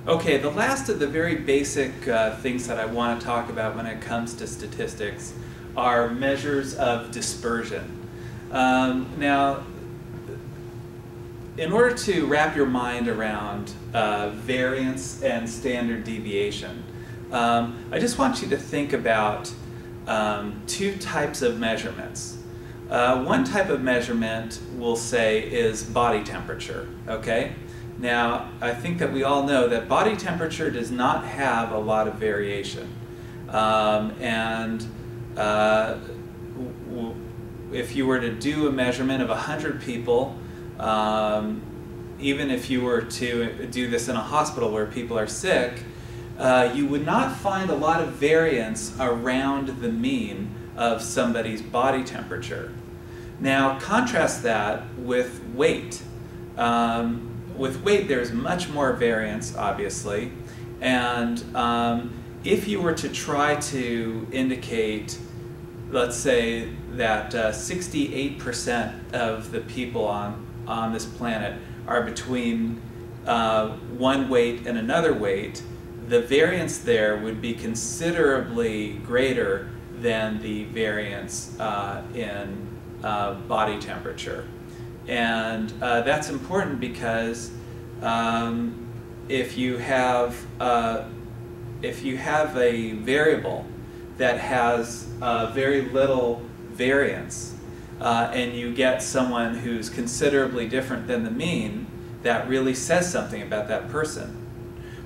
Okay, the last of the very basic things that I want to talk about when it comes to statistics are measures of dispersion. Now, in order to wrap your mind around variance and standard deviation, I just want you to think about two types of measurements. One type of measurement, we'll say, is body temperature, okay? Now, I think that we all know that body temperature does not have a lot of variation. If you were to do a measurement of 100 people, even if you were to do this in a hospital where people are sick, you would not find a lot of variance around the mean of somebody's body temperature. Now, contrast that with weight. With weight, there's much more variance, obviously, and if you were to try to indicate, let's say, that 68% of the people on this planet are between one weight and another weight, the variance there would be considerably greater than the variance in body temperature. And that's important because if you have a variable that has very little variance and you get someone who's considerably different than the mean, that really says something about that person.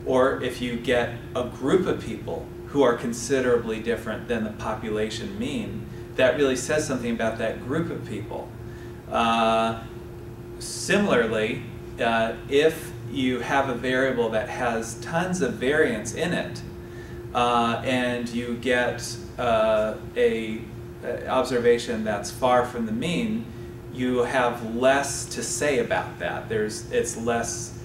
Or if you get a group of people who are considerably different than the population mean, that really says something about that group of people. Similarly, if you have a variable that has tons of variance in it, and you get an observation that's far from the mean, you have less to say about that. It's less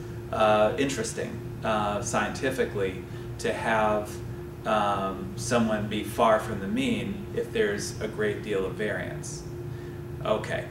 interesting scientifically to have someone be far from the mean if there's a great deal of variance. Okay.